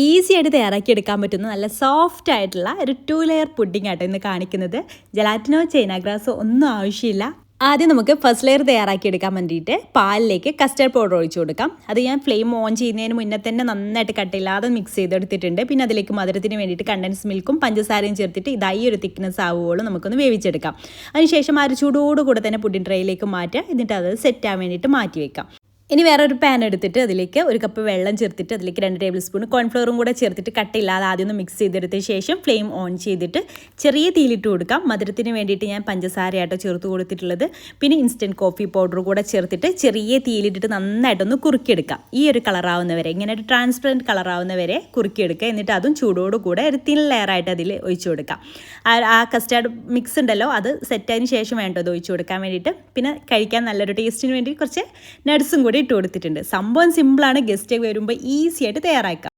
Easy ആയിട്ട് തയ്യാറാക്കിയെടുക്കാൻ പറ്റുന്ന നല്ല സോഫ്റ്റ് ആയിട്ടുള്ള ഒരു 2 ലെയർ പുഡിംഗ് ആട്ടോ ഇന്ന് കാണിക്കുന്നത്. ജലാറ്റിനോ ചൈന ഗ്രാസോ ഒന്നും ആവശ്യമില്ല. ആദ്യം നമുക്ക് ഫസ്റ്റ് ലെയർ തയ്യാറാക്കിയെടുക്കാൻ വേണ്ടിയിട്ട് പാലിലേക്ക് കസ്റ്റർഡ് പൗഡർ ഒഴിച്ചു കൊടുക്കാം. അത് ഞാൻ ഫ്ലെയിം ഓൺ ചെയ്യുന്നതിന് മുന്നേ തന്നെ നന്നായിട്ട് കട്ടില്ലാതെ മിക്സ് ചെയ്തെടുത്തിട്ടുണ്ട്. പിന്നെ അതിലേക്ക് മധുരത്തിന് വേണ്ടിയിട്ട് കണ്ടൻസ് മിൽക്കും പഞ്ചസാരയും ചേർത്തിട്ട് ഇതായി ഒരു തിക്നെസ് ആവുകയോളം നമുക്കൊന്ന് വേവിച്ചെടുക്കാം. അതിനുശേഷം ആ ഒരു ചൂടോടുകൂടെ തന്നെ പുഡിംഗ് ട്രേയിലേക്ക് മാറ്റുക. എന്നിട്ട് അത് സെറ്റ് ആവാൻ വേണ്ടിയിട്ട് മാറ്റി വെക്കാം. ഇനി വേറൊരു പാൻ എടുത്തിട്ട് അതിലേക്ക് 1 കപ്പ് വെള്ളം ചേർത്തിട്ട് അതിലേക്ക് 2 ടേബിൾ സ്പൂൺ കോൺഫ്ലവറും കൂടെ ചേർത്തിട്ട് കട്ടില്ലാതെ ആദ്യം ഒന്ന് മിക്സ് ചെയ്തെടുത്തതിന് ശേഷം ഫ്ലെയിം ഓൺ ചെയ്തിട്ട് ചെറിയ തീയിലിട്ട് കൊടുക്കാം. മധുരത്തിന് വേണ്ടിയിട്ട് ഞാൻ പഞ്ചസാരയാട്ടോ ചേർത്ത് കൊടുത്തിട്ടുള്ളത്. പിന്നെ ഇൻസ്റ്റൻറ്റ് കോഫി പൗഡർ കൂടെ ചേർത്തിട്ട് ചെറിയ തീയിലിട്ടിട്ട് നന്നായിട്ടൊന്ന് കുറുക്കിയെടുക്കാം. ഈ ഒരു കളറാവുന്നവരെ, ഇങ്ങനെ ഒരു ട്രാൻസ്പെറൻറ്റ് കളറാവുന്നവരെ കുറുക്കിയെടുക്കുക. എന്നിട്ട് അതും ചൂടോടുകൂടെ ഒരു തിൻ ലെയറായിട്ട് അതിൽ ഒഴിച്ചു കൊടുക്കാം. ആ കസ്റ്റാർഡ് മിക്സ് ഉണ്ടല്ലോ, അത് സെറ്റായതിന് ശേഷം വേണ്ടത് അത് ഒഴിച്ചു കൊടുക്കാൻ വേണ്ടിയിട്ട്. പിന്നെ കഴിക്കാൻ നല്ലൊരു ടേസ്റ്റിന് വേണ്ടി കുറച്ച് നട്ട്സും കൂടി ഇട്ട് കൊടുത്തിട്ടുണ്ട്. സംഭവം സിമ്പിളാണ്, ഗസ്റ്റ് വരുമ്പോൾ ഈസി ആയിട്ട് തയ്യാറാക്കാം.